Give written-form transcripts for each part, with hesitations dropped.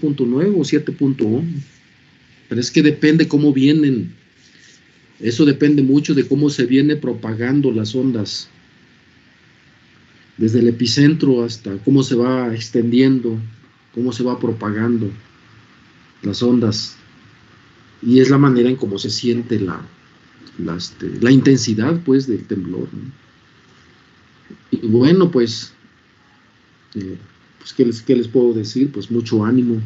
6.9 o 7.1. Pero es que depende cómo vienen. Eso depende mucho de cómo se viene propagando las ondas. Desde el epicentro hasta cómo se va extendiendo, cómo se va propagando las ondas. Y es la manera en cómo se siente la intensidad, pues, del temblor, ¿no? Y bueno, pues, ¿qué les puedo decir? Pues mucho ánimo.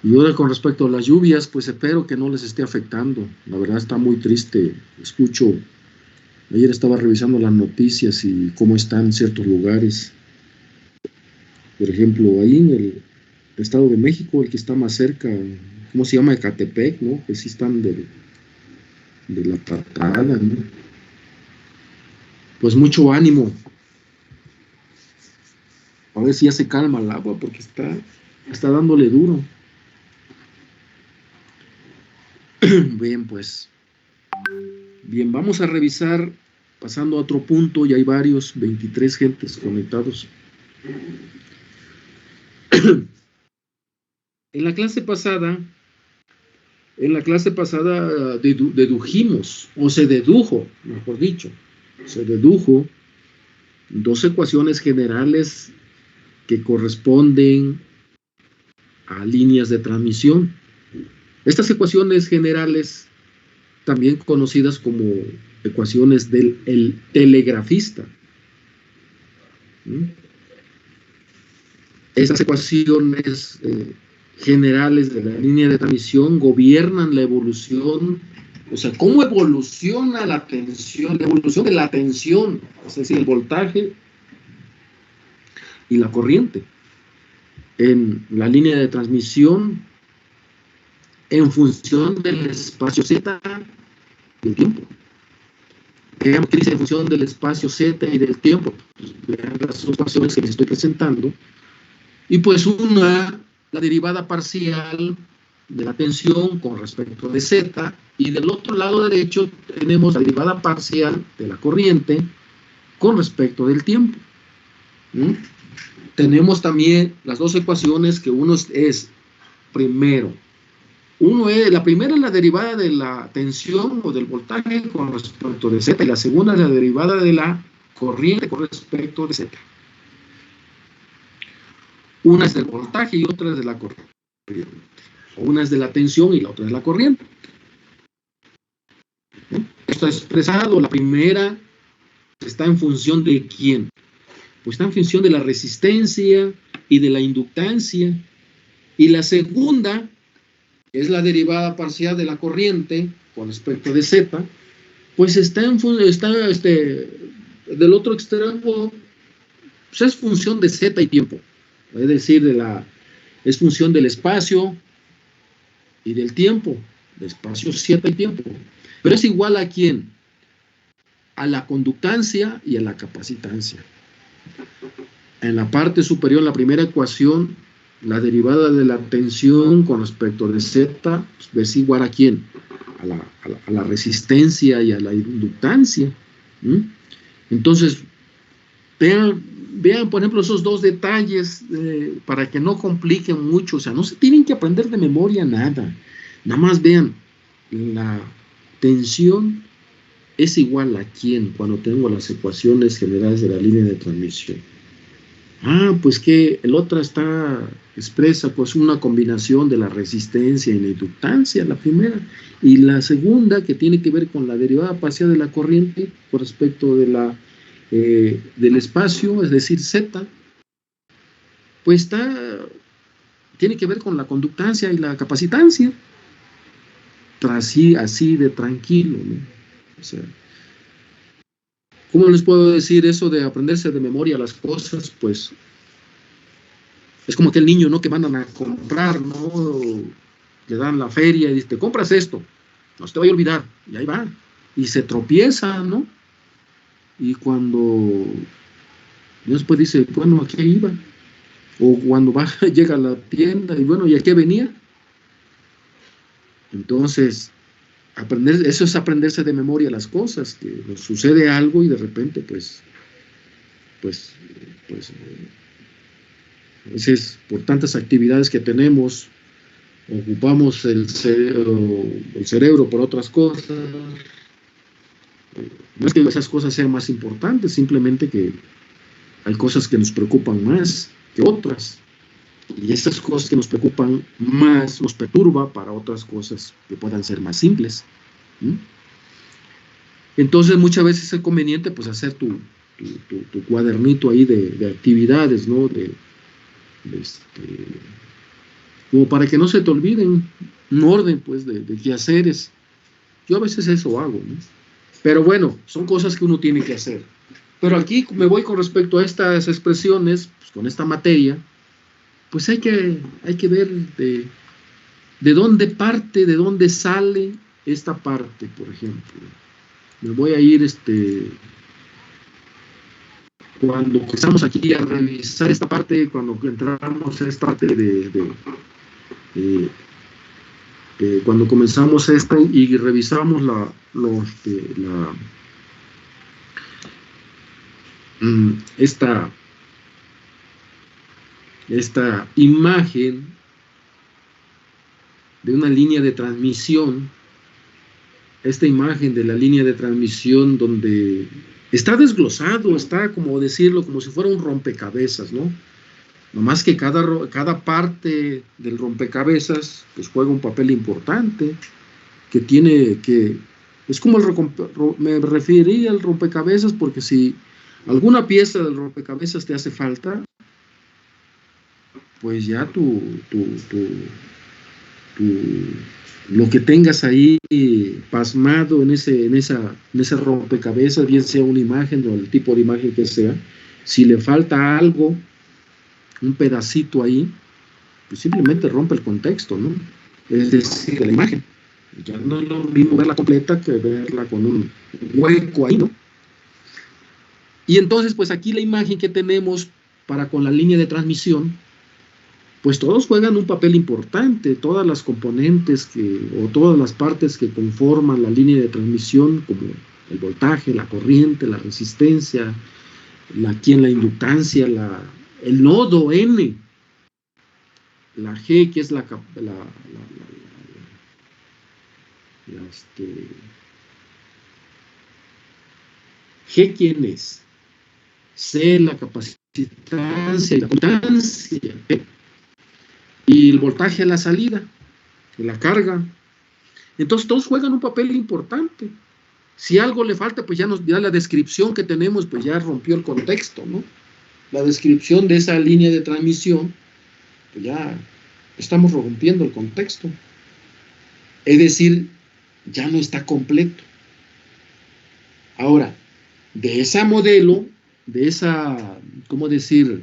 Y ahora con respecto a las lluvias, pues espero que no les esté afectando. La verdad está muy triste. Ayer estaba revisando las noticias y cómo están ciertos lugares. Por ejemplo, ahí en el Estado de México, el que está más cerca, ¿cómo se llama? Ecatepec, ¿no? Que sí están de la patada, ¿no? Pues mucho ánimo. A ver si ya se calma el agua, porque está dándole duro. Bien, pues. Bien, vamos a revisar, pasando a otro punto, ya hay varios, 23 gentes conectados. En la clase pasada dedujimos, o se dedujo, mejor dicho, dos ecuaciones generales que corresponden a líneas de transmisión. Estas ecuaciones generales, también conocidas como ecuaciones del telegrafista. Estas ecuaciones generales de la línea de transmisión gobiernan la evolución, o sea, cómo evoluciona la evolución de la tensión, es decir, el voltaje y la corriente en la línea de transmisión en función del espacio Z y el tiempo. ¿Qué dice en función del espacio Z y del tiempo? Pues vean las ecuaciones que les estoy presentando. Y pues la derivada parcial de la tensión con respecto de Z, y del otro lado derecho tenemos la derivada parcial de la corriente con respecto del tiempo. Tenemos también las dos ecuaciones, que uno es primero. La primera es la derivada de la tensión o del voltaje con respecto de Z, y la segunda es la derivada de la corriente con respecto de Z. Una es del voltaje y otra es de la corriente. Una es de la tensión y la otra es la corriente. Esto ha expresado, la primera está en función de ¿quién? Pues está en función de la resistencia y de la inductancia. Y la segunda es la derivada parcial de la corriente con respecto de Z, pues está del otro extremo, pues es función de Z y tiempo. Es decir, es función del espacio y del tiempo, de espacio, Z y tiempo. Pero es igual ¿a quién? A la conductancia y a la capacitancia. En la parte superior, la primera ecuación, la derivada de la tensión con respecto de Z, pues es igual ¿a quién? A la resistencia y a la inductancia. Entonces, vean, por ejemplo, esos dos detalles para que no compliquen mucho. O sea, no se tienen que aprender de memoria nada. Nada más vean, la tensión es igual ¿a quién? Cuando tengo las ecuaciones generales de la línea de transmisión. Pues que el otra expresa pues una combinación de la resistencia y la inductancia, la primera, y la segunda, que tiene que ver con la derivada parcial de la corriente con respecto de del espacio, es decir, Z, pues tiene que ver con la conductancia y la capacitancia. Así de tranquilo, ¿no? O sea, ¿cómo les puedo decir eso de aprenderse de memoria las cosas? Pues es como aquel niño, ¿no? Que mandan a comprar, ¿no? Le dan la feria y dice, te compras esto, no se te vaya a olvidar, y ahí va, y se tropieza, ¿no? Y cuando después dice, bueno, ¿a qué iba? O cuando llega a la tienda y bueno, ¿y a qué venía? Entonces, eso es aprenderse de memoria las cosas, que nos sucede algo y de repente, pues ese es por tantas actividades que tenemos, ocupamos el cerebro por otras cosas. No es que esas cosas sean más importantes, simplemente que hay cosas que nos preocupan más que otras. Y esas cosas que nos preocupan más nos perturba para otras cosas que puedan ser más simples. ¿Mm? Entonces muchas veces es conveniente pues hacer tu cuadernito ahí de actividades, ¿no? Como para que no se te olviden, un orden pues de quehaceres. Yo a veces eso hago, ¿no? Pero bueno, son cosas que uno tiene que hacer. Pero aquí me voy con respecto a estas expresiones, pues, con esta materia, pues hay que ver de dónde parte, de dónde sale esta parte, por ejemplo. Me voy a ir, cuando empezamos aquí a revisar esta parte, cuando entramos a esta parte cuando comenzamos esto y revisamos esta imagen de una línea de transmisión, esta imagen de la línea de transmisión donde está desglosado, está como decirlo, como si fuera un rompecabezas, ¿no? Nomás que cada parte del rompecabezas pues juega un papel importante, es como me referiría al rompecabezas porque si alguna pieza del rompecabezas te hace falta, pues ya lo que tengas ahí pasmado en ese rompecabezas, bien sea una imagen o el tipo de imagen que sea, si le falta algo, un pedacito ahí, pues simplemente rompe el contexto, ¿no? Es decir, la imagen. Ya no es lo mismo verla completa que verla con un hueco ahí, ¿no? Y entonces, pues aquí la imagen que tenemos con la línea de transmisión, pues todos juegan un papel importante, todas las componentes o todas las partes que conforman la línea de transmisión, como el voltaje, la corriente, la resistencia, la inductancia, el nodo N, la G, que es G, ¿quién es? C, la capacitancia y la conductancia, y el voltaje a la salida, la carga. Entonces todos juegan un papel importante. Si algo le falta, pues ya la descripción que tenemos, pues ya rompió el contexto, ¿no? La descripción de esa línea de transmisión, pues ya estamos rompiendo el contexto. Es decir, ya no está completo. Ahora, de ese modelo, ¿cómo decir?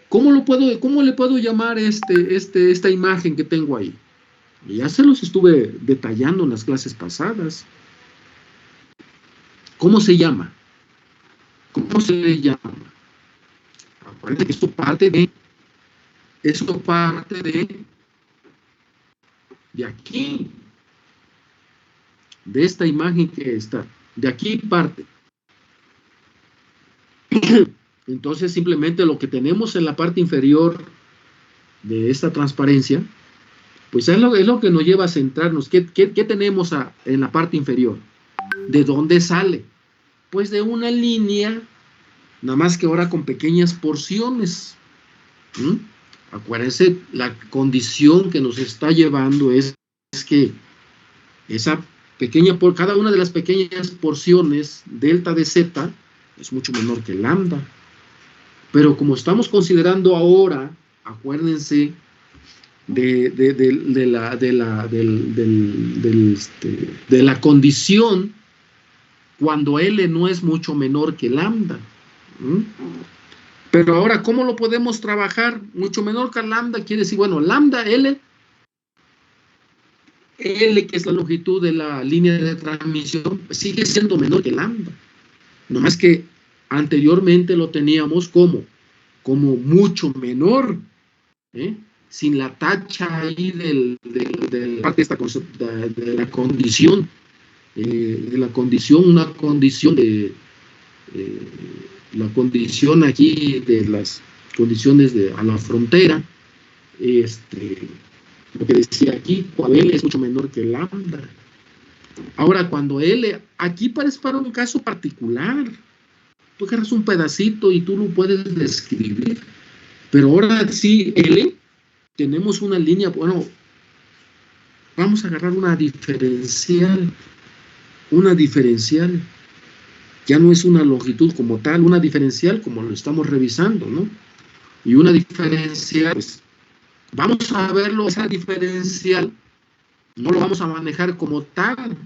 ¿Cómo le puedo llamar esta imagen que tengo ahí? Ya se los estuve detallando en las clases pasadas. ¿Cómo se llama? ¿Cómo se le llama? Acuérdense que esto parte de aquí, de esta imagen que está. De aquí parte. Entonces simplemente lo que tenemos en la parte inferior de esta transparencia, pues es lo que nos lleva a centrarnos. ¿Qué tenemos en la parte inferior? ¿De dónde sale? Pues de una línea, nada más que ahora con pequeñas porciones. Acuérdense, la condición que nos está llevando es que cada una de las pequeñas porciones delta de z es mucho menor que lambda. Pero como estamos considerando ahora, acuérdense de la condición cuando L no es mucho menor que lambda. Pero ahora, ¿cómo lo podemos trabajar? Mucho menor que lambda quiere decir, bueno, lambda, L, que es la longitud de la línea de transmisión, sigue siendo menor que lambda. Nomás que anteriormente lo teníamos como mucho menor, sin la tacha ahí de la condición, la condición aquí de condiciones a la frontera. Lo que decía aquí, L es mucho menor que lambda. Ahora, cuando L, aquí parece para un caso particular. Tú agarras un pedacito y tú lo puedes describir. Pero ahora sí, L, tenemos una línea, bueno, vamos a agarrar una diferencial. Una diferencial. Ya no es una longitud como tal, una diferencial como lo estamos revisando, ¿no? Y una diferencial, pues, vamos a verlo, esa diferencial, no lo vamos a manejar como tal.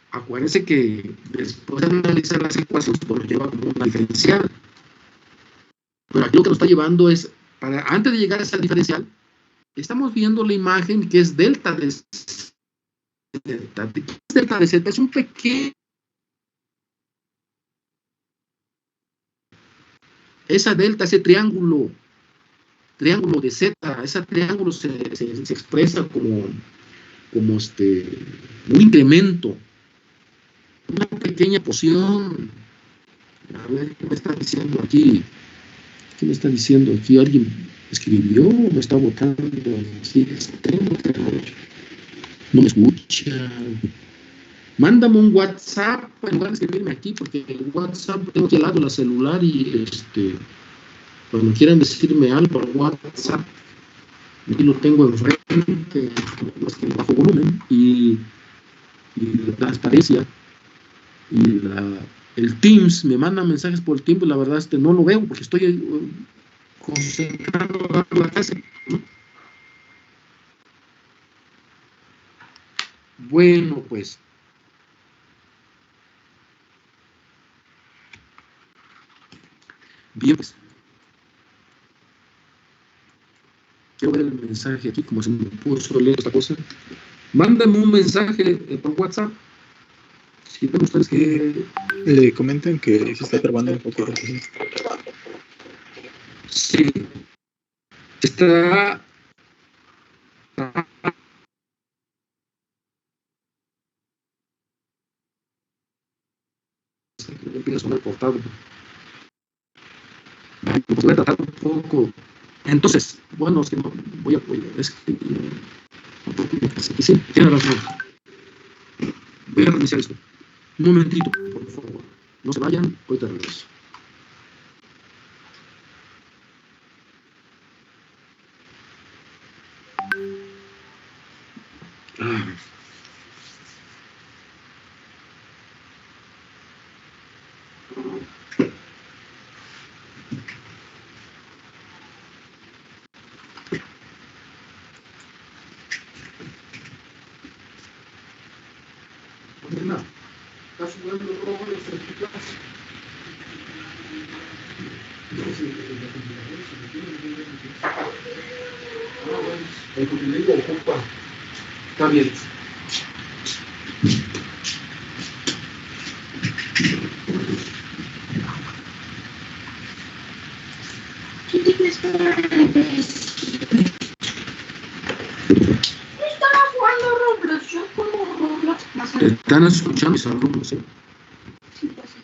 Acuérdense que después de analizar las ecuaciones, pues nos lleva como una diferencial. Pero aquí lo que nos está llevando es, antes de llegar a esa diferencial, estamos viendo la imagen que es delta de z. Delta de z es un pequeño. Esa delta, ese triángulo de z, ese triángulo se expresa como un incremento, una pequeña porción. A ver, ¿qué me está diciendo aquí? ¿Qué me está diciendo aquí? ¿Alguien escribió o me está votando? Sí, no me escucha. Mándame un WhatsApp en lugar de escribirme aquí, porque el WhatsApp tengo aquí al lado la celular y cuando quieran decirme algo por WhatsApp, aquí lo tengo enfrente, bajo volumen, y la transparencia, y el Teams me manda mensajes por el tiempo y la verdad no lo veo porque estoy concentrado en la clase, ¿no? Bueno, pues bien, pues quiero ver el mensaje aquí, como se me puso leer esta cosa. Mándame un mensaje por WhatsApp. Si ven ustedes que le comentan que se está trabando un poco. Sí, está empieza a sonar cortado. Pues voy a tratar un poco. Entonces, bueno, es que no voy a escribir. Sí, tiene razón. Voy a reiniciar esto. Un momentito, por favor. No se vayan, ahorita regreso. Está jugando roles en tu clase. El contenido ocupa. Está bien. Estaba jugando Roblox, yo juego Roblox más o menos. Están escuchando mis alumnos, ¿sí? Sí, pues sí.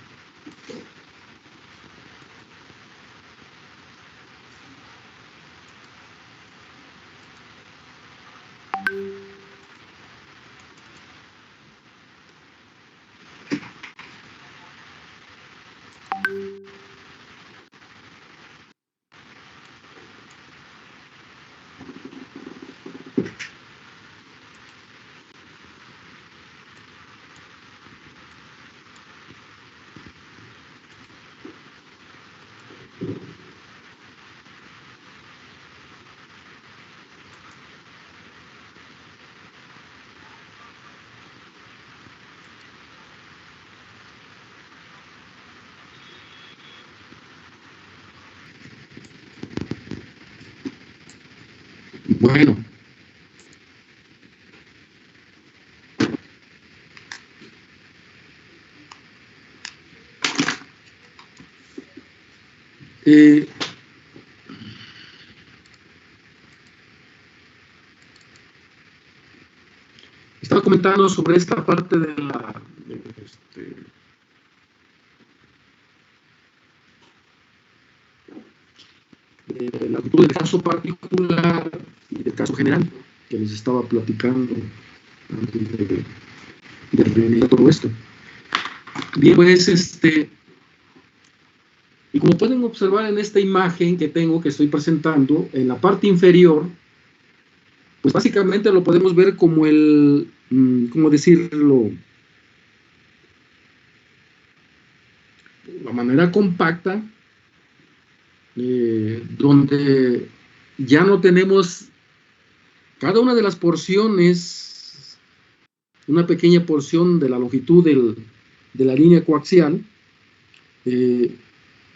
Bueno. Estaba comentando sobre esta parte de la la longitud del caso particular y del caso general, que les estaba platicando antes de reunir todo esto. Bien, pues y como pueden observar en esta imagen que estoy presentando, en la parte inferior, pues básicamente lo podemos ver como ¿cómo decirlo? La manera compacta, donde ya no tenemos cada una de las porciones, una pequeña porción de la longitud de la línea coaxial.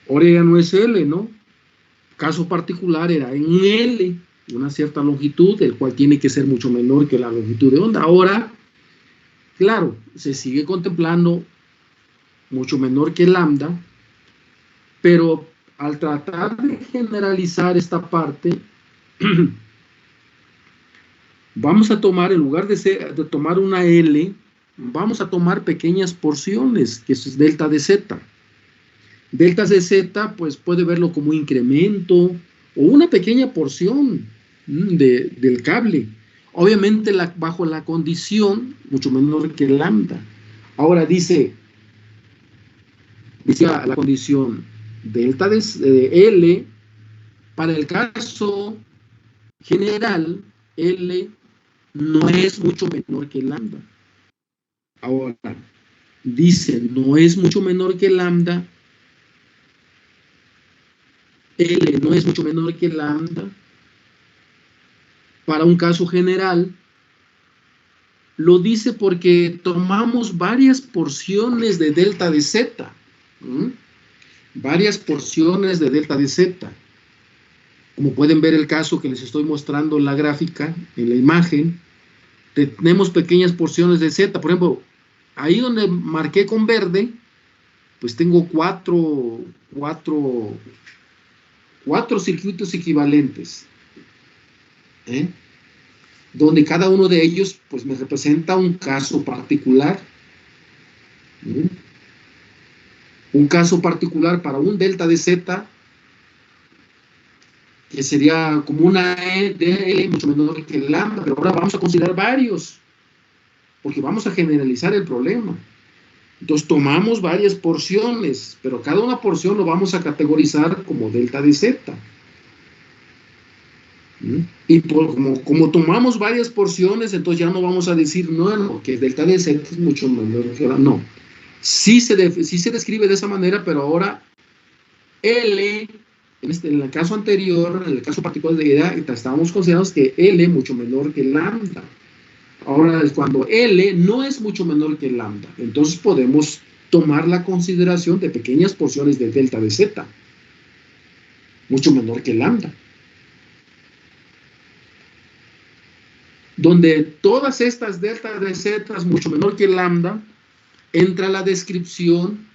Ahora ya no es L, ¿no? Caso particular era en L, una cierta longitud, el cual tiene que ser mucho menor que la longitud de onda. Ahora, claro, se sigue contemplando mucho menor que lambda, pero al tratar de generalizar esta parte, vamos a tomar, en lugar de tomar una L, vamos a tomar pequeñas porciones, que es delta de Z. Delta de Z, pues puede verlo como un incremento o una pequeña porción del cable. Obviamente bajo la condición mucho menor que lambda. Ahora dice la condición delta de L, para el caso general, L no es mucho menor que lambda. Ahora, dice, no es mucho menor que lambda, L no es mucho menor que lambda, para un caso general, lo dice porque tomamos varias porciones de delta de Z, varias porciones de delta de Z. Como pueden ver el caso que les estoy mostrando en la gráfica, en la imagen, tenemos pequeñas porciones de Z. Por ejemplo, ahí donde marqué con verde, pues tengo cuatro circuitos equivalentes, donde cada uno de ellos pues me representa un caso particular. Un caso particular para un delta de Z, que sería como una E de L mucho menor que el lambda, pero ahora vamos a considerar varios, porque vamos a generalizar el problema. Entonces tomamos varias porciones, pero cada una porción lo vamos a categorizar como delta de Z. Y como tomamos varias porciones, entonces ya no vamos a decir, no, que delta de Z es mucho menor que la, no. Sí se describe de esa manera, pero ahora L, en el caso anterior, en el caso particular de edad, estábamos considerando que L mucho menor que lambda. Ahora es cuando L no es mucho menor que lambda, entonces podemos tomar la consideración de pequeñas porciones de delta de Z, mucho menor que lambda, donde todas estas delta de Z mucho menor que lambda, entra la descripción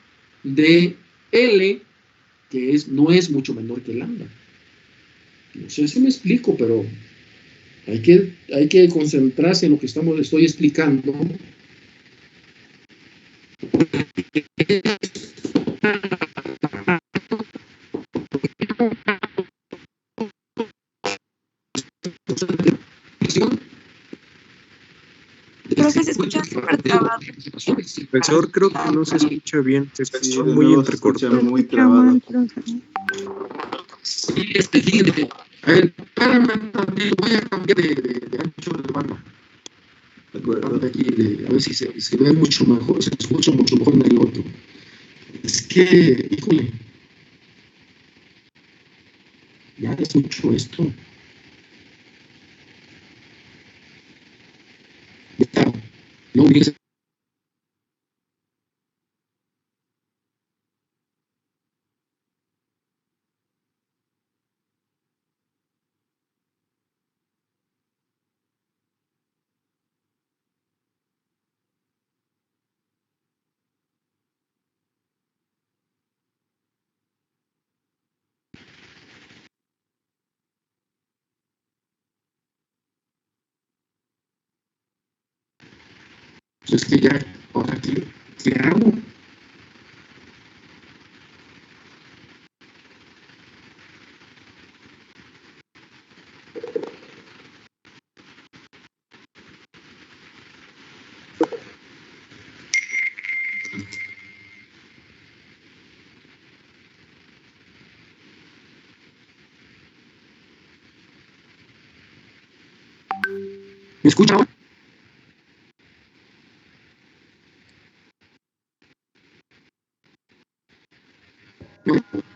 de L, que no es mucho menor que lambda. No sé si me explico, pero hay que concentrarse en lo que estoy explicando. Creo que se escucha súper trabado. Profesor, creo que no se escucha bien, se escucha Sí, muy entrecortado. muy trabado. Sí, fíjate, a ver, espérame tantito, voy a cambiar de ancho de banda. De acuerdo. Aquí, a ver si se ve mucho mejor, se escucha mucho mejor en el otro. Es que, híjole, ya escucho esto. No, mire, pues es que ya, ahora, ¿qué hago? ¿Me escucha ahora?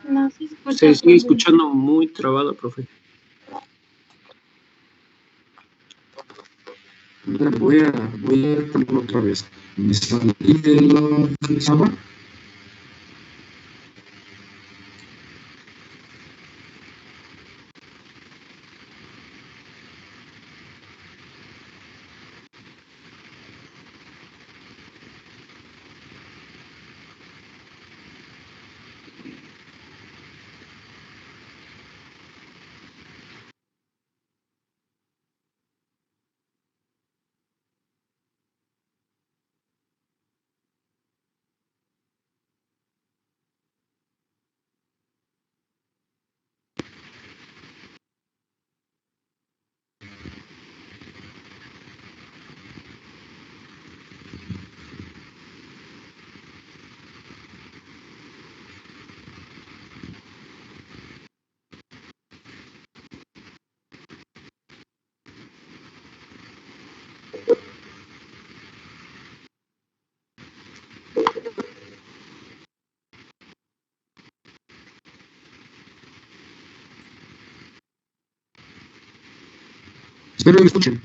No se escucha. Se sigue escuchando muy trabado, profe. Voy a ponerlo otra vez. Me salí de la sala. Espero que me escuchen.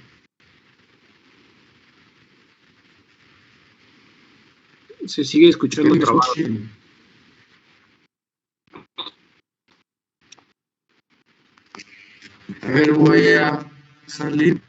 Se sigue escuchando Espero que me trabado. escuchen. A ver, voy a salir.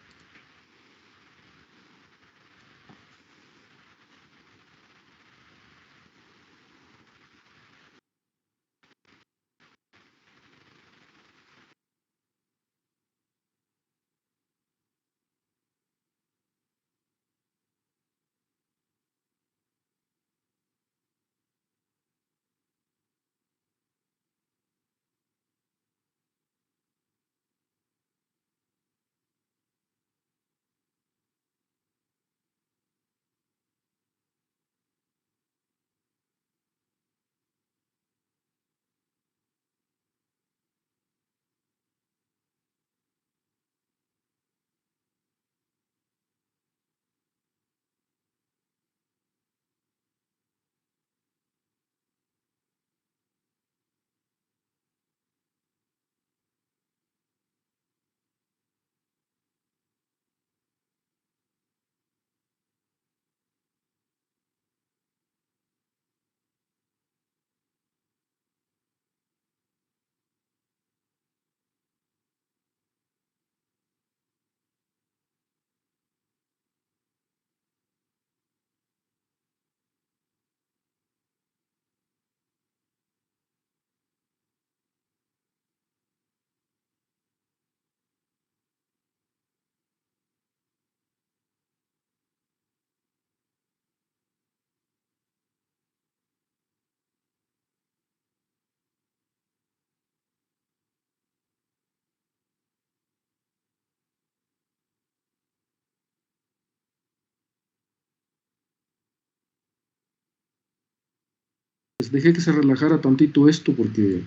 Dejé que se relajara tantito esto porque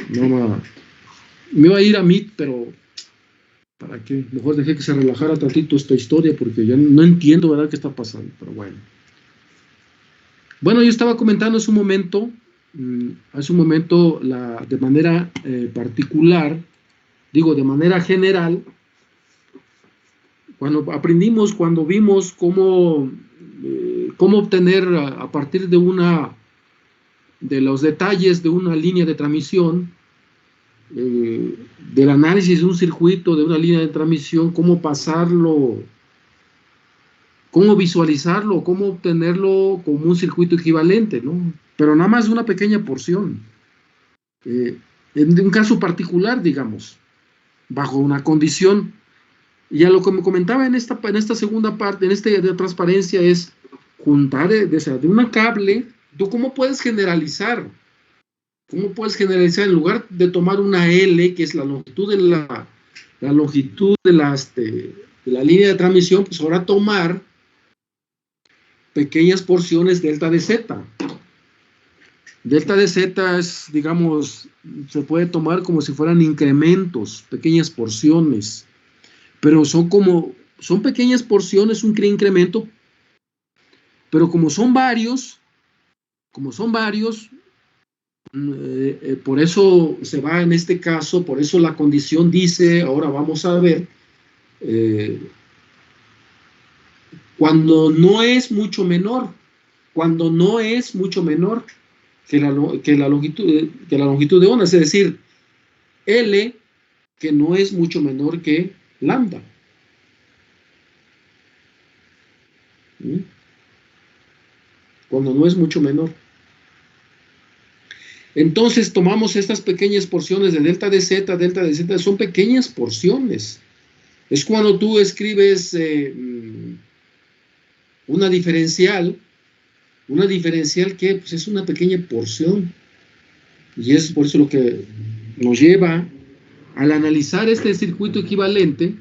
no me iba a ir a Meet, pero ¿para qué? Mejor dejé que se relajara tantito esta historia porque ya no entiendo, ¿verdad?, qué está pasando, pero bueno. Bueno, yo estaba comentando hace un momento, de manera particular, digo, de manera general, cuando vimos cómo obtener a partir de los detalles de una línea de transmisión, del análisis de un circuito, de una línea de transmisión, cómo pasarlo, cómo visualizarlo, cómo obtenerlo como un circuito equivalente, ¿no? Pero nada más una pequeña porción. En un caso particular, digamos, bajo una condición. Y a lo que me comentaba en esta segunda parte, de transparencia, es juntar de una cable. ¿Tú cómo puedes generalizar? ¿Cómo puedes generalizar en lugar de tomar una L, que es la longitud de la línea de transmisión, pues ahora tomar pequeñas porciones delta de Z? Delta de Z es, digamos, se puede tomar como si fueran incrementos, pequeñas porciones. Pero son pequeñas porciones, un incremento, pero como son varios, por eso se va en este caso, por eso la condición dice, ahora vamos a ver, cuando no es mucho menor que la longitud de onda, es decir, L que no es mucho menor que lambda. Cuando no es mucho menor. Entonces tomamos estas pequeñas porciones de delta de z, son pequeñas porciones. Es cuando tú escribes una diferencial que pues, es una pequeña porción. Y es por eso lo que nos lleva al analizar este circuito equivalente,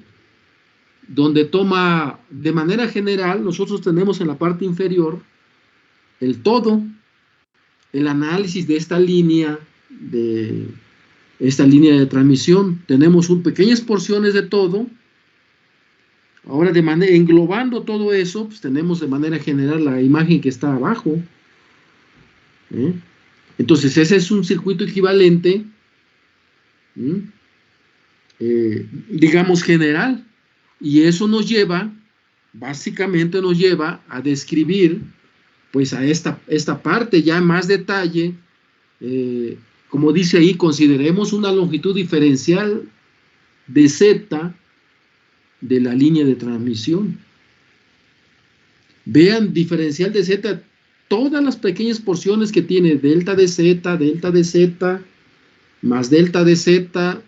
donde toma de manera general, nosotros tenemos en la parte inferior el todo, el análisis de esta línea de transmisión. Tenemos pequeñas porciones de todo. Ahora, englobando todo eso, pues tenemos de manera general la imagen que está abajo. Entonces, ese es un circuito equivalente, digamos, general. Y eso básicamente nos lleva a describir, pues, a esta parte ya en más detalle. Como dice ahí, consideremos una longitud diferencial de z de la línea de transmisión. Vean, diferencial de z, todas las pequeñas porciones que tiene delta de z, más delta de z.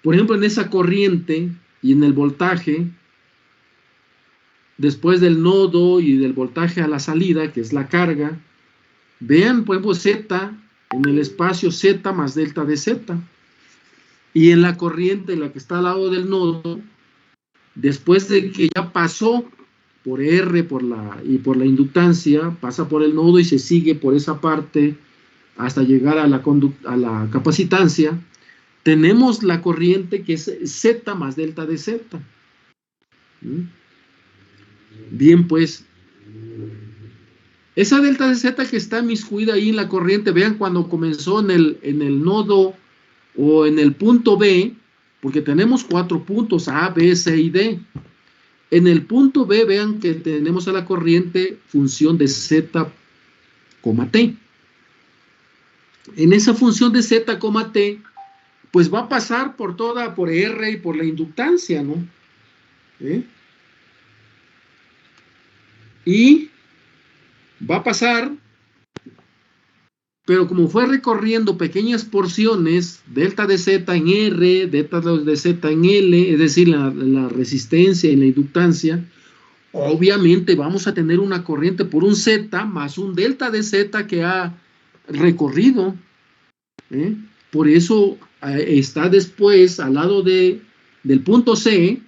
Por ejemplo, en esa corriente y en el voltaje, después del nodo y del voltaje a la salida, que es la carga, vean, por ejemplo, z en el espacio z más delta de z. Y en la corriente, la que está al lado del nodo, después de que ya pasó por R y por la inductancia, pasa por el nodo y se sigue por esa parte hasta llegar a la capacitancia, tenemos la corriente que es Z más delta de Z. Bien, pues, esa delta de Z que está inmiscuida ahí en la corriente, vean cuando comenzó en el nodo o en el punto B, porque tenemos 4 puntos, A, B, C y D. En el punto B, vean que tenemos a la corriente función de Z, T. En esa función de Z, T, pues va a pasar por R y por la inductancia, ¿no? Y va a pasar, pero como fue recorriendo pequeñas porciones, delta de Z en R, delta de Z en L, es decir, la resistencia y la inductancia, obviamente vamos a tener una corriente por un Z más un delta de Z que ha recorrido. Por eso está después, al lado del punto C,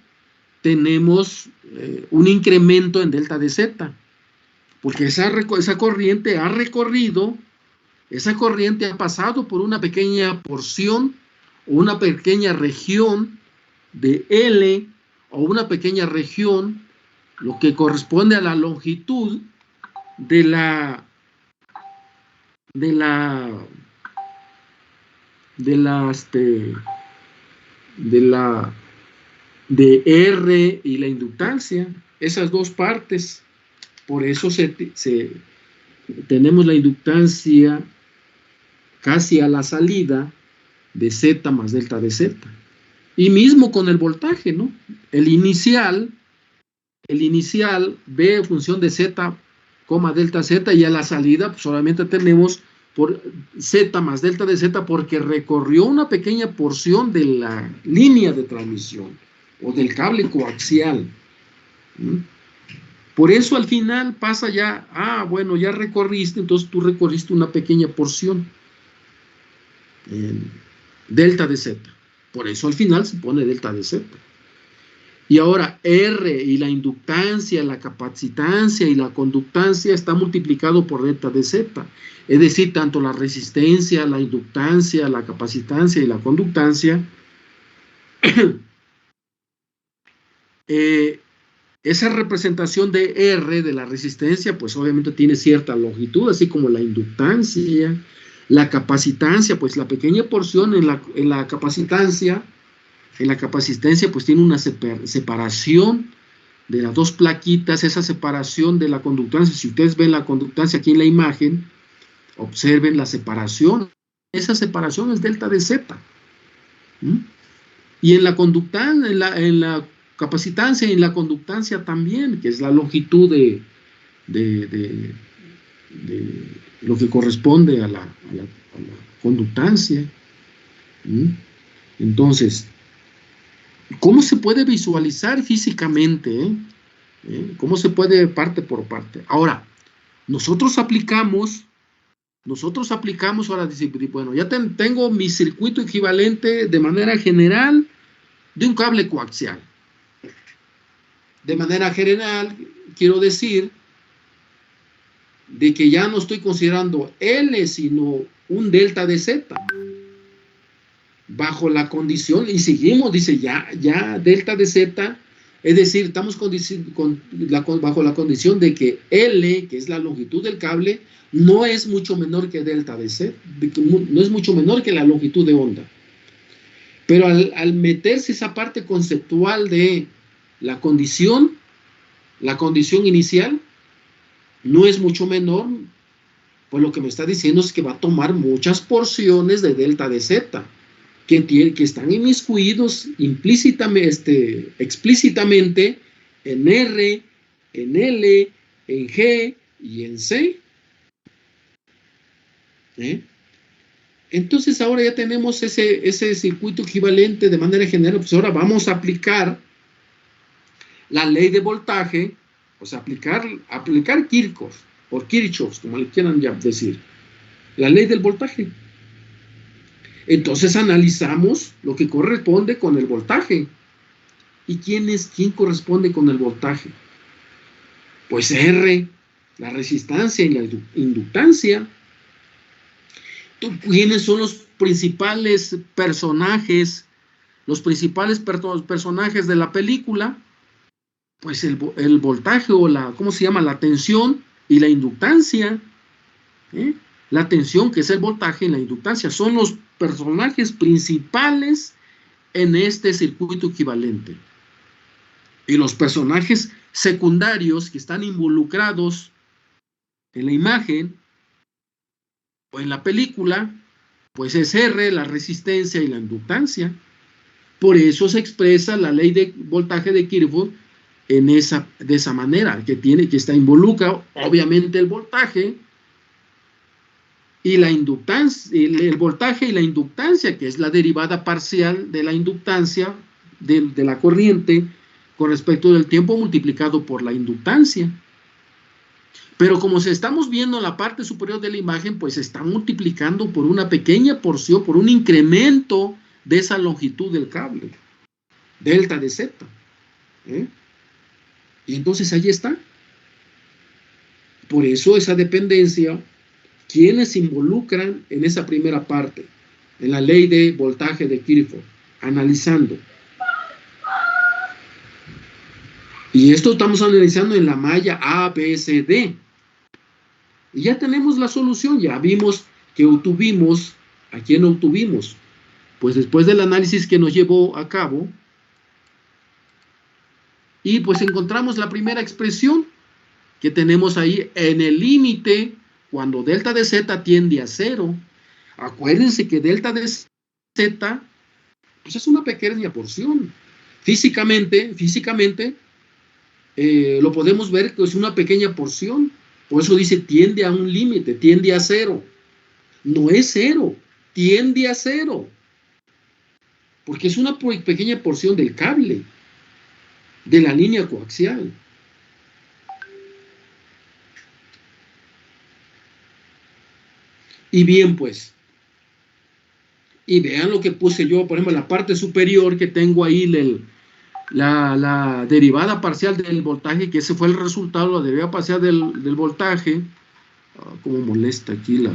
tenemos un incremento en delta de Z, porque esa corriente ha recorrido, esa corriente ha pasado por una pequeña porción o una pequeña región de L o una pequeña región, lo que corresponde a la longitud de R y la inductancia, esas dos partes. Por eso tenemos la inductancia casi a la salida de Z más delta de Z. Y mismo con el voltaje, ¿no? El inicial B función de Z, delta Z, y a la salida pues, solamente tenemos por Z más delta de Z porque recorrió una pequeña porción de la línea de transmisión o del cable coaxial. Por eso al final pasa ya, bueno, ya recorriste, entonces tú recorriste una pequeña porción delta de Z. Por eso al final se pone delta de Z. Y ahora R y la inductancia, la capacitancia y la conductancia está multiplicado por delta de Z. Es decir, tanto la resistencia, la inductancia, la capacitancia y la conductancia, esa representación de R de la resistencia, pues obviamente tiene cierta longitud, así como la inductancia, la capacitancia, pues la pequeña porción en la capacitancia, pues tiene una separación de las dos plaquitas, esa separación de la conductancia. Si ustedes ven la conductancia aquí en la imagen, observen la separación, esa separación es delta de Z. Y en la conductancia, en la capacitancia y en la conductancia también, que es la longitud de lo que corresponde a la conductancia. Entonces, ¿cómo se puede visualizar físicamente? ¿Cómo se puede parte por parte? Ahora, nosotros aplicamos, ahora decir, bueno, ya tengo mi circuito equivalente de manera general de un cable coaxial. De manera general, quiero decir de que ya no estoy considerando L, sino un delta de Z. Bajo la condición, y seguimos, dice ya delta de Z, es decir, estamos bajo la condición de que L, que es la longitud del cable, no es mucho menor que delta de Z, no es mucho menor que la longitud de onda. Pero al meterse esa parte conceptual de la condición inicial, no es mucho menor, pues lo que me está diciendo es que va a tomar muchas porciones de delta de Z, que están inmiscuidos explícitamente en R, en L, en G y en C. Entonces ahora ya tenemos ese circuito equivalente de manera general. Pues ahora vamos a aplicar la ley de voltaje, o sea, aplicar Kirchhoff, o Kirchhoff, como le quieran ya decir, la ley del voltaje. Entonces analizamos lo que corresponde con el voltaje. ¿Y quién corresponde con el voltaje? Pues R, la resistencia y la inductancia. ¿Quiénes son los principales personajes? Los principales personajes de la película, pues el voltaje o ¿cómo se llama? La tensión y la inductancia. La tensión, que es el voltaje, y la inductancia son los personajes principales en este circuito equivalente. Y los personajes secundarios que están involucrados en la imagen o en la película, pues es R, la resistencia y la inductancia. Por eso se expresa la ley de voltaje de Kirchhoff de esa manera, que involucra obviamente el voltaje y la inductancia, el voltaje y la inductancia, que es la derivada parcial de la inductancia de la corriente con respecto del tiempo multiplicado por la inductancia. Pero como estamos viendo en la parte superior de la imagen, pues se está multiplicando por una pequeña porción, por un incremento de esa longitud del cable, delta de Z. Y entonces ahí está. Por eso esa dependencia, ¿quiénes se involucran en esa primera parte? En la ley de voltaje de Kirchhoff, analizando. Y esto estamos analizando en la malla A, B, C, D. Y ya tenemos la solución, ya vimos que obtuvimos. ¿A quién obtuvimos? Pues después del análisis que nos llevó a cabo, y pues encontramos la primera expresión que tenemos ahí en el límite cuando delta de Z tiende a 0. Acuérdense que delta de Z pues es una pequeña porción. Físicamente, lo podemos ver que es una pequeña porción. Por eso dice tiende a un límite, tiende a 0. No es 0, tiende a 0. Porque es una pequeña porción del cable, de la línea coaxial. Y bien, pues, y vean lo que puse yo, por ejemplo, en la parte superior que tengo ahí la derivada parcial del voltaje, que ese fue el resultado, la derivada parcial del voltaje. Cómo molesta aquí la...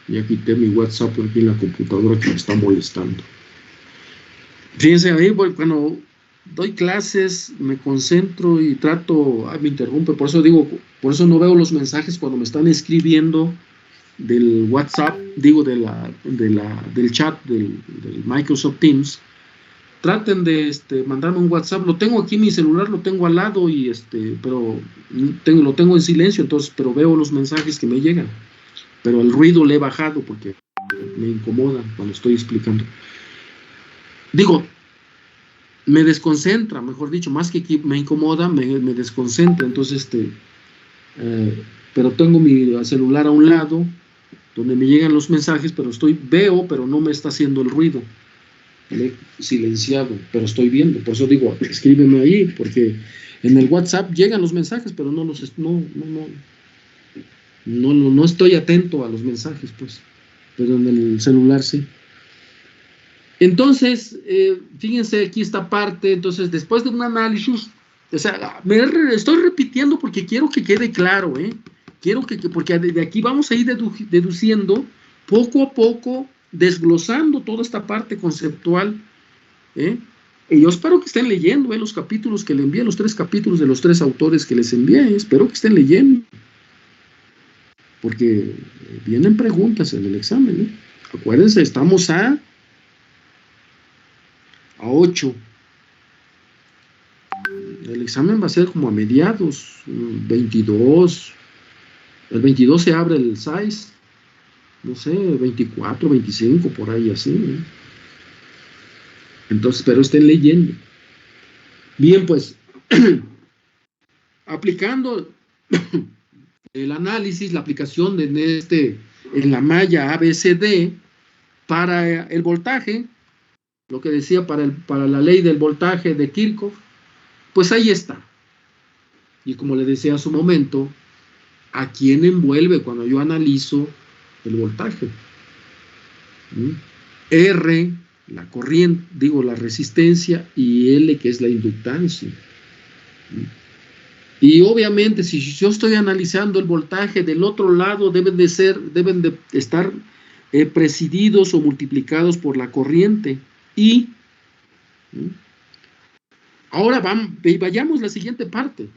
Ya quité mi WhatsApp aquí en la computadora que me está molestando. Fíjense, ahí cuando doy clases me concentro y trato, me interrumpe, por eso digo, por eso no veo los mensajes cuando me están escribiendo del WhatsApp, digo del chat del Microsoft Teams. Traten de mandarme un WhatsApp, lo tengo aquí en mi celular, lo tengo al lado y pero lo tengo en silencio, entonces, pero veo los mensajes que me llegan. Pero el ruido le he bajado porque me incomoda cuando estoy explicando. Digo, me desconcentra, mejor dicho, más que me incomoda, me desconcentra. Entonces, pero tengo mi celular a un lado, donde me llegan los mensajes, pero veo, pero no me está haciendo el ruido. Le he silenciado, pero estoy viendo. Por eso digo, escríbeme ahí, porque en el WhatsApp llegan los mensajes, pero no estoy atento a los mensajes, pues, pero en el celular sí. Entonces, fíjense aquí esta parte. Entonces, después de un análisis, o sea, estoy repitiendo porque quiero que quede claro, porque de aquí vamos a ir deduciendo poco a poco, desglosando toda esta parte conceptual, y yo espero que estén leyendo los capítulos que le envié, los 3 capítulos de los 3 autores que les envié, espero que estén leyendo. Porque vienen preguntas en el examen, Acuérdense, estamos a 8. El examen va a ser como a mediados, 22. El 22 se abre el 6, no sé, 24, 25, por ahí así, Entonces, pero estén leyendo. Bien, pues, aplicando el análisis, la aplicación en la malla ABCD para el voltaje, lo que decía para la ley del voltaje de Kirchhoff, pues ahí está. Y como le decía hace un momento, ¿a quién envuelve cuando yo analizo el voltaje? R, la corriente, la resistencia, y L, que es la inductancia. Y obviamente, si yo estoy analizando el voltaje, del otro lado deben de estar presididos o multiplicados por la corriente. Y ahora vayamos a la siguiente parte.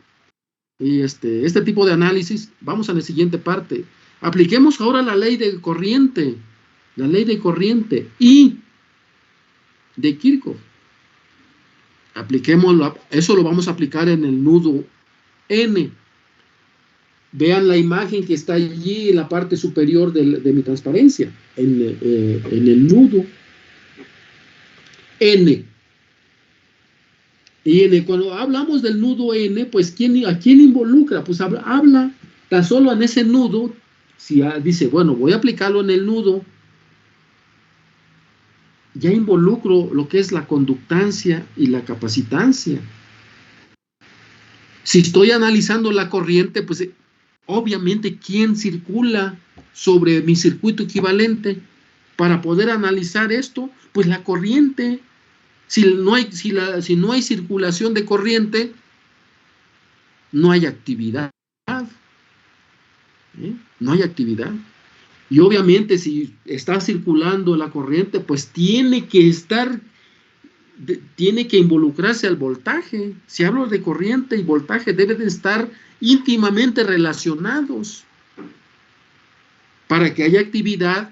Y este tipo de análisis, vamos a la siguiente parte. Apliquemos ahora la ley de corriente. La ley de corriente y de Kirchhoff. Apliquémoslo, eso lo vamos a aplicar en el nudo N. Vean la imagen que está allí en la parte superior de mi transparencia, en el nudo N. Y cuando hablamos del nudo N, pues ¿a quién involucra? Pues habla tan solo en ese nudo. Si dice, bueno, voy a aplicarlo en el nudo, ya involucro lo que es la conductancia y la capacitancia. Si estoy analizando la corriente, pues obviamente ¿quién circula sobre mi circuito equivalente? Para poder analizar esto, pues la corriente. Si no hay circulación de corriente, no hay actividad. No hay actividad. Y obviamente si está circulando la corriente, pues tiene que involucrarse al voltaje. Si hablo de corriente y voltaje, deben de estar íntimamente relacionados para que haya actividad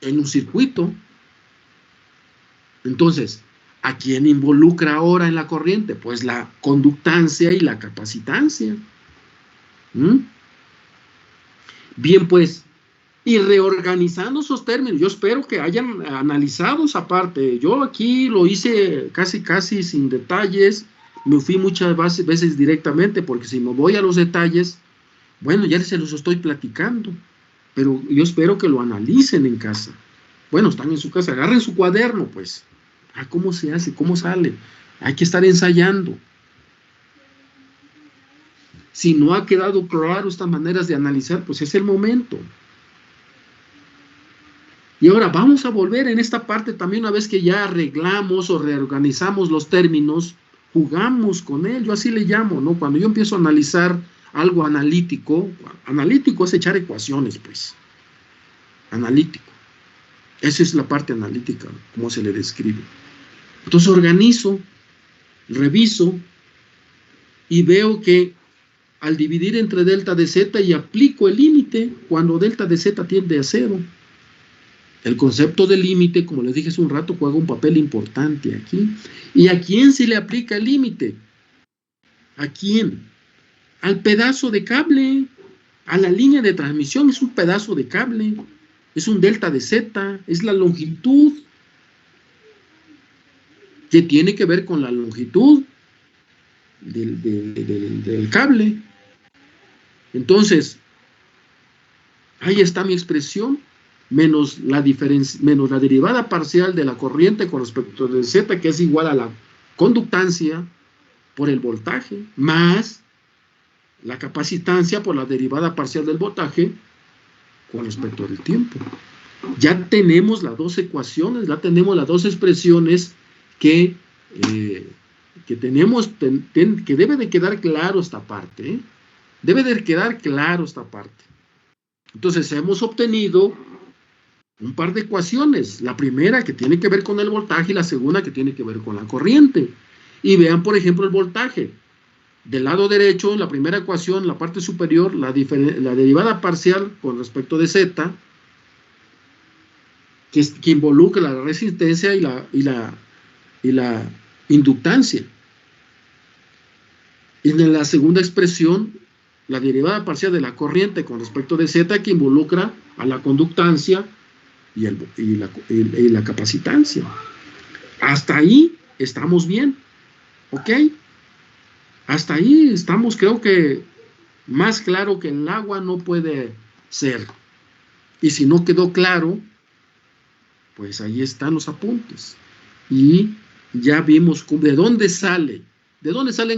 en un circuito. Entonces, ¿a quién involucra ahora en la corriente? Pues la conductancia y la capacitancia. Bien, pues, y reorganizando esos términos, yo espero que hayan analizado esa parte. Yo aquí lo hice casi sin detalles, me fui muchas veces directamente, porque si me voy a los detalles, bueno, ya se los estoy platicando, pero yo espero que lo analicen en casa. Bueno, están en su casa, agarren su cuaderno, pues. ¿Cómo se hace? ¿Cómo sale? Hay que estar ensayando. Si no ha quedado claro estas maneras de analizar, pues es el momento. Y ahora vamos a volver en esta parte también, una vez que ya arreglamos o reorganizamos los términos, jugamos con él, yo así le llamo, ¿no? Cuando yo empiezo a analizar algo analítico es echar ecuaciones, pues, analítico. Esa es la parte analítica, como se le describe. Entonces organizo, reviso y veo que al dividir entre delta de z y aplico el límite cuando delta de z tiende a 0. El concepto de límite, como les dije hace un rato, juega un papel importante aquí. ¿Y a quién se le aplica el límite? ¿A quién? Al pedazo de cable, a la línea de transmisión. Es un pedazo de cable, es un delta de z, es la longitud, que tiene que ver con la longitud del cable. Entonces, ahí está mi expresión, menos la derivada parcial de la corriente con respecto del z, que es igual a la conductancia por el voltaje, más la capacitancia por la derivada parcial del voltaje con respecto del tiempo. Ya tenemos las dos ecuaciones, ya tenemos las dos expresiones que tenemos, que debe de quedar claro esta parte, ¿eh? Debe de quedar claro esta parte. Entonces hemos obtenido un par de ecuaciones, la primera que tiene que ver con el voltaje y la segunda que tiene que ver con la corriente. Y vean, por ejemplo, el voltaje. Del lado derecho, en la primera ecuación, la parte superior, la derivada parcial con respecto de z, que involucra la resistencia y la inductancia. Y en la segunda expresión, la derivada parcial de la corriente con respecto de z, que involucra a la conductancia y la capacitancia. Hasta ahí estamos bien, ¿ok? Hasta ahí estamos, creo que más claro que el agua no puede ser. Y si no quedó claro, pues ahí están los apuntes. Y ya vimos de dónde salen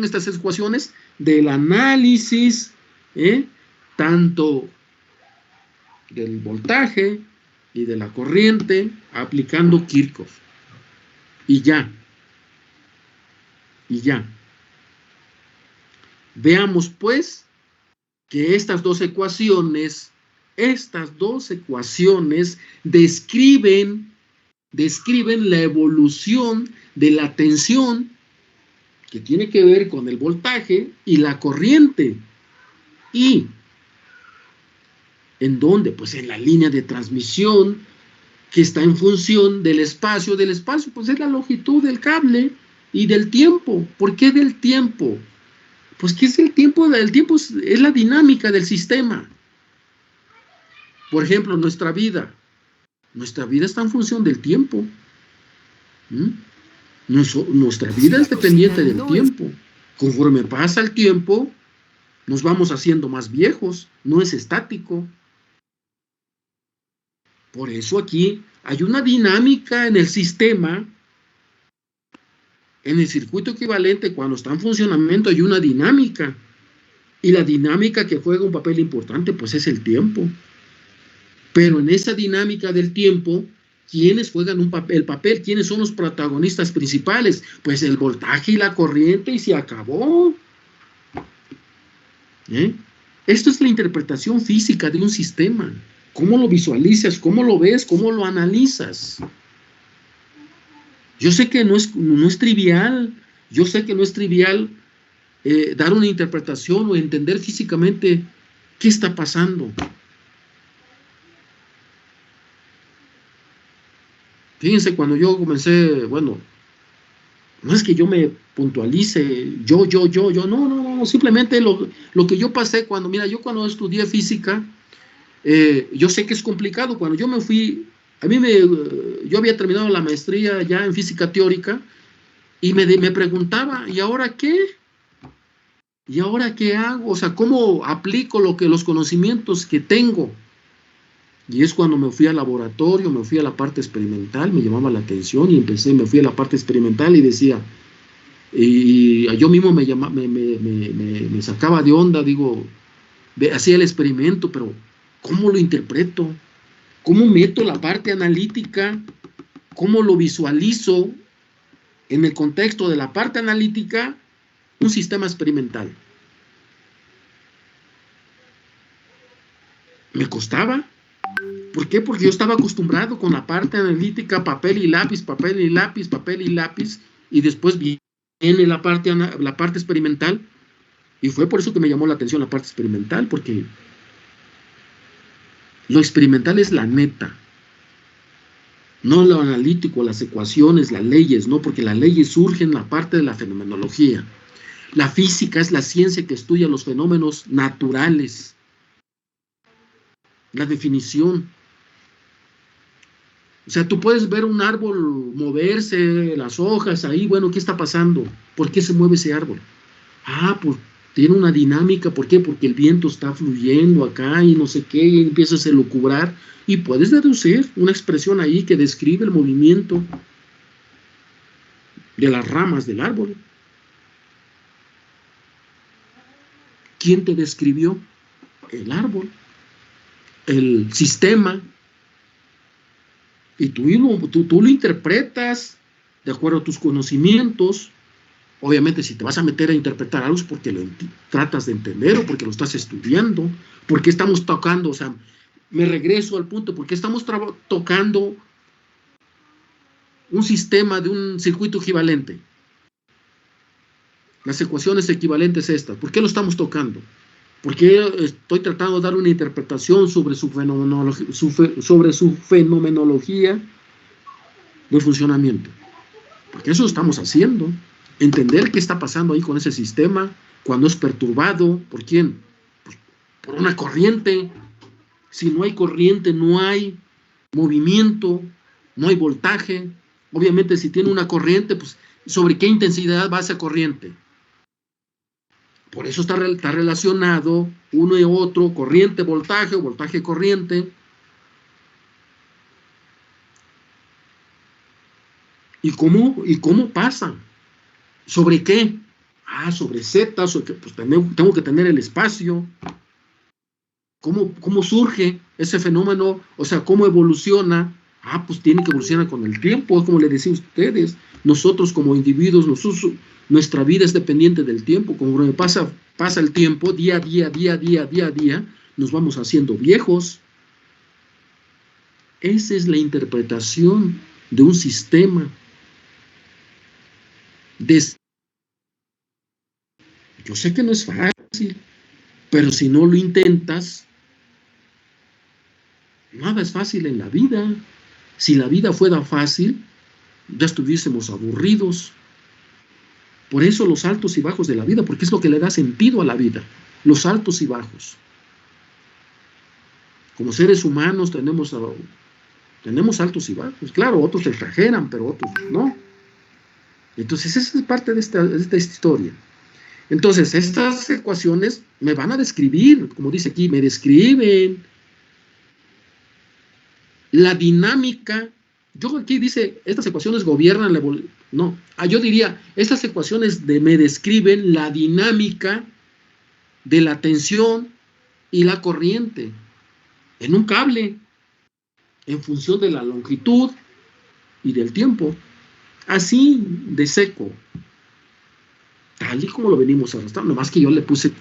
estas ecuaciones, del análisis, tanto del voltaje y de la corriente, aplicando Kirchhoff. Y ya. Veamos pues que estas dos ecuaciones describen la evolución de la tensión que tiene que ver con el voltaje y la corriente. ¿Y en dónde? Pues en la línea de transmisión que está en función del espacio. Del espacio, pues es la longitud del cable y del tiempo. ¿Por qué del tiempo? Pues ¿qué es el tiempo? El tiempo es la dinámica del sistema. Por ejemplo, nuestra vida está en función del tiempo. Nuestra vida es dependiente del tiempo. Conforme pasa el tiempo, nos vamos haciendo más viejos, no es estático. Por eso aquí hay una dinámica en el sistema. En el circuito equivalente, cuando está en funcionamiento, hay una dinámica. Y la dinámica que juega un papel importante, pues es el tiempo. Pero en esa dinámica del tiempo, ¿quiénes juegan el papel? ¿Quiénes son los protagonistas principales? Pues el voltaje y la corriente, y se acabó. Esto es la interpretación física de un sistema. ¿Cómo lo visualizas? ¿Cómo lo ves? ¿Cómo lo analizas? Yo sé que no es trivial. Yo sé que no es trivial dar una interpretación o entender físicamente qué está pasando. Fíjense, cuando yo comencé, bueno, no es que yo me puntualice, yo, no, simplemente lo que yo pasé cuando estudié física, yo sé que es complicado. Cuando yo me fui, yo había terminado la maestría ya en física teórica, y me preguntaba, ¿y ahora qué? ¿Y ahora qué hago? O sea, ¿cómo aplico los conocimientos que tengo? Y es cuando me fui al laboratorio, me fui a la parte experimental, me llamaba la atención y me fui a la parte experimental y decía, Y yo mismo me sacaba de onda, digo, hacía el experimento, pero ¿cómo lo interpreto? ¿Cómo meto la parte analítica? ¿Cómo lo visualizo en el contexto de la parte analítica? Un sistema experimental. Me costaba. ¿Por qué? Porque yo estaba acostumbrado con la parte analítica, papel y lápiz, papel y lápiz, papel y lápiz, y después viene la parte experimental, y fue por eso que me llamó la atención la parte experimental, porque lo experimental es la neta, no lo analítico, las ecuaciones, las leyes, no, porque las leyes surgen en la parte de la fenomenología. La física es la ciencia que estudia los fenómenos naturales, la definición. O sea, tú puedes ver un árbol moverse, las hojas ahí, bueno, ¿qué está pasando? ¿Por qué se mueve ese árbol? Ah, pues tiene una dinámica, ¿por qué? Porque el viento está fluyendo acá y no sé qué, y empiezas a elucubrar, y puedes deducir una expresión ahí que describe el movimiento de las ramas del árbol. ¿Quién te describió? El árbol, el sistema. Y tú lo interpretas de acuerdo a tus conocimientos. Obviamente, si te vas a meter a interpretar algo es porque lo tratas de entender o porque lo estás estudiando. Porque estamos tocando, o sea, me regreso al punto, porque estamos tocando un sistema de un circuito equivalente. Las ecuaciones equivalentes estas. ¿Por qué lo estamos tocando? Porque estoy tratando de dar una interpretación sobre su fenomenología del funcionamiento. Porque eso estamos haciendo. Entender qué está pasando ahí con ese sistema cuando es perturbado. ¿Por quién? Pues por una corriente. Si no hay corriente, no hay movimiento, no hay voltaje. Obviamente, si tiene una corriente, pues ¿sobre qué intensidad va esa corriente? Por eso está relacionado uno y otro, corriente, voltaje, o voltaje, corriente. ¿Y cómo pasa? ¿Sobre qué? Ah, sobre Z, pues tengo que tener el espacio. ¿Cómo surge ese fenómeno? O sea, ¿cómo evoluciona? Ah, pues tiene que evolucionar con el tiempo, como les decía a ustedes. Nosotros como individuos, nuestra vida es dependiente del tiempo. Conforme pasa el tiempo, día a día, nos vamos haciendo viejos. Esa es la interpretación de un sistema. Yo sé que no es fácil, pero si no lo intentas, nada es fácil en la vida. Si la vida fuera fácil, ya estuviésemos aburridos. Por eso los altos y bajos de la vida, porque es lo que le da sentido a la vida, los altos y bajos. Como seres humanos tenemos altos y bajos. Claro, otros se exageran, pero otros no. Entonces esa es parte de esta historia. Entonces estas ecuaciones me van a describir, como dice aquí, me describen la dinámica. Yo aquí dice, estas ecuaciones gobiernan la evolución. No, yo diría, estas ecuaciones me describen la dinámica de la tensión y la corriente en un cable en función de la longitud y del tiempo. Así de seco. Tal y como lo venimos arrastrando. Nomás que yo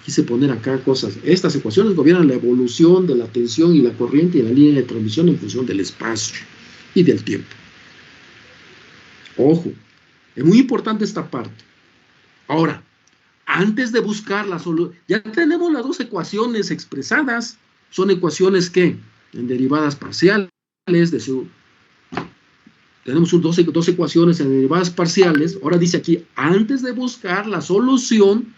quise poner acá cosas. Estas ecuaciones gobiernan la evolución de la tensión y la corriente y la línea de transmisión en función del espacio y del tiempo. Ojo, es muy importante esta parte. Ahora, antes de buscar la solución, ya tenemos las dos ecuaciones expresadas. Son ecuaciones que, en derivadas parciales, tenemos dos ecuaciones en derivadas parciales. Ahora dice aquí, antes de buscar la solución,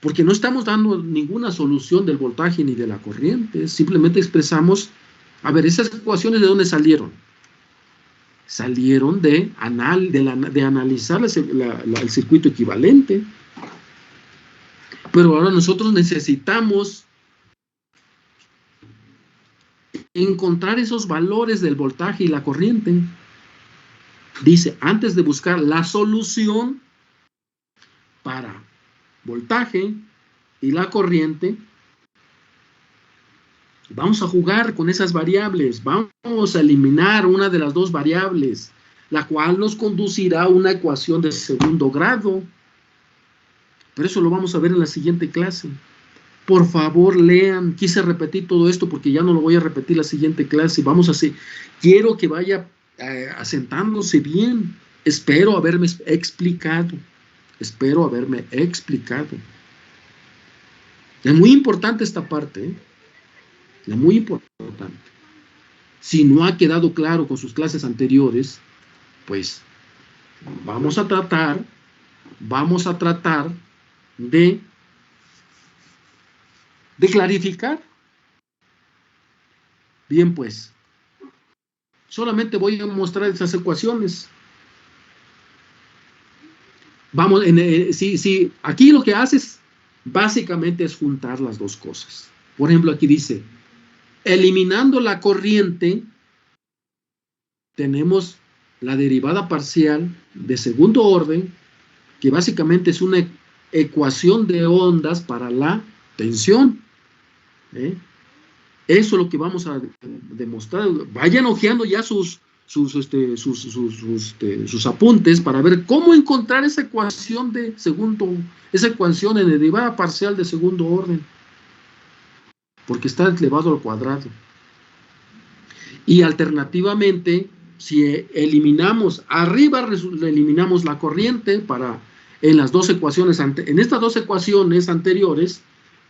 porque no estamos dando ninguna solución del voltaje ni de la corriente, simplemente expresamos, a ver, esas ecuaciones ¿de dónde salieron? Salieron de analizar el circuito equivalente. Pero ahora nosotros necesitamos encontrar esos valores del voltaje y la corriente. Dice, antes de buscar la solución, para voltaje y la corriente, vamos a jugar con esas variables, vamos a eliminar una de las dos variables, la cual nos conducirá a una ecuación de segundo grado. Pero eso lo vamos a ver en la siguiente clase. Por favor, lean. Quise repetir todo esto porque ya no lo voy a repetir la siguiente clase. Vamos a hacer. Quiero que vaya asentándose bien. Espero haberme explicado. Espero haberme explicado. Es muy importante esta parte, ¿eh? Es muy importante. Si no ha quedado claro con sus clases anteriores, pues vamos a tratar de clarificar. Bien, pues, solamente voy a mostrar esas ecuaciones. Vamos, sí, aquí lo que haces básicamente es juntar las dos cosas. Por ejemplo, aquí dice, eliminando la corriente, tenemos la derivada parcial de segundo orden, que básicamente es una ecuación de ondas para la tensión. Eso es lo que vamos a demostrar. Vayan hojeando ya sus apuntes para ver cómo encontrar esa ecuación de esa ecuación en derivada parcial de segundo orden, porque está elevado al cuadrado. Y alternativamente, si eliminamos arriba, eliminamos la corriente en las dos ecuaciones, en estas dos ecuaciones anteriores,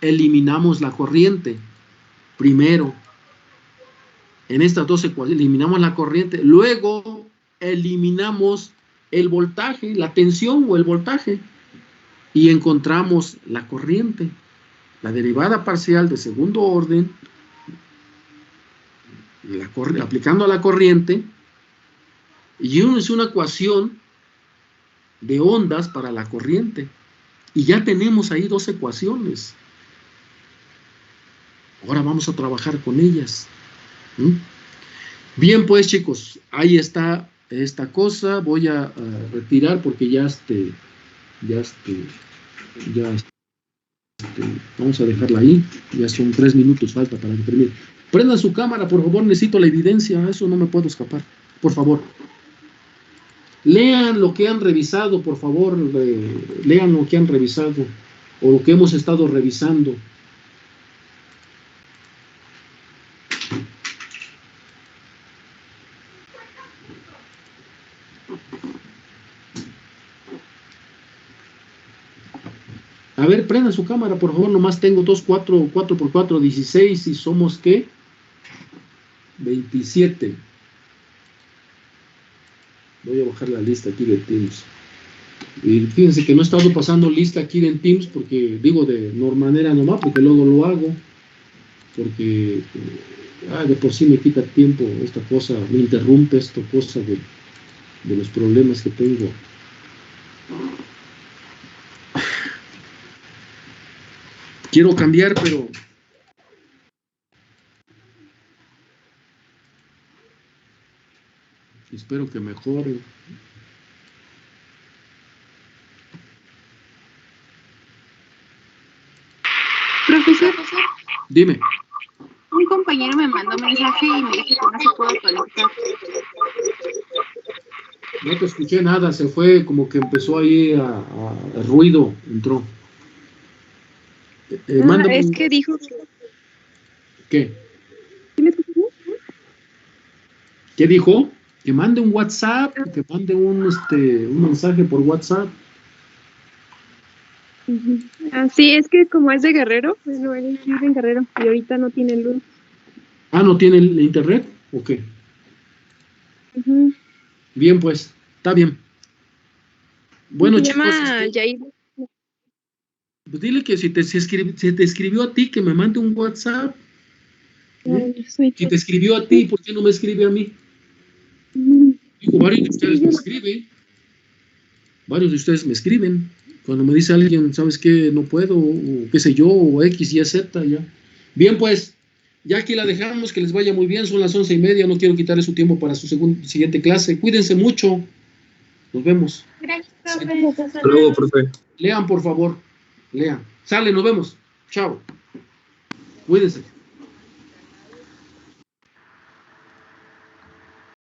eliminamos la corriente primero. En estas dos ecuaciones eliminamos la corriente, luego eliminamos el voltaje, la tensión o el voltaje, y encontramos la corriente, la derivada parcial de segundo orden, aplicando a la corriente, y es una ecuación de ondas para la corriente, y ya tenemos ahí dos ecuaciones. Ahora vamos a trabajar con ellas. Bien, pues, chicos, ahí está esta cosa. Voy a retirar porque vamos a dejarla ahí. Ya son 3 minutos falta para que termine. Prendan su cámara, por favor, necesito la evidencia. Eso no me puedo escapar. Por favor. Lean lo que han revisado, por favor. Lean lo que han revisado o lo que hemos estado revisando. A ver, prendan su cámara, por favor. Nomás tengo 4 por 4, 16 y somos, ¿qué? 27. Voy a bajar la lista aquí de Teams. Y fíjense que no he estado pasando lista aquí en Teams porque, digo, de manera nomás, porque luego lo hago. Porque de por sí me quita tiempo esta cosa, me interrumpe esta cosa de los problemas que tengo. Quiero cambiar, pero espero que mejore. Profesor, Dime. un compañero me mandó mensaje y me dijo que no se puede conectar. No te escuché nada, se fue como que empezó ahí a ruido, entró. Mándame Es que dijo ¿Qué? ¿Qué dijo? Que mande un WhatsApp, que mande un mensaje por WhatsApp. Sí, es que como es de Guerrero, bueno, él vive en Guerrero y ahorita no tiene luz. ¿No tiene el internet? ¿O qué? Bien, pues, está bien. Bueno, Se chicos, llama Jair. pues dile que si te escribió a ti, que me mande un WhatsApp. Si te escribió a ti, ¿por qué no me escribe a mí? Digo, varios de ustedes me escriben. Varios de ustedes me escriben. Cuando me dice alguien, ¿sabes qué? No puedo, o qué sé yo, o X, Y, Z, ya. Bien, pues, ya aquí la dejamos, que les vaya muy bien. Son las 11:30, no quiero quitarle su tiempo para su siguiente clase. Cuídense mucho. Nos vemos. Gracias, Hasta luego, profe. Lean, por favor. Lean. Sale, nos vemos. Chao. Cuídense.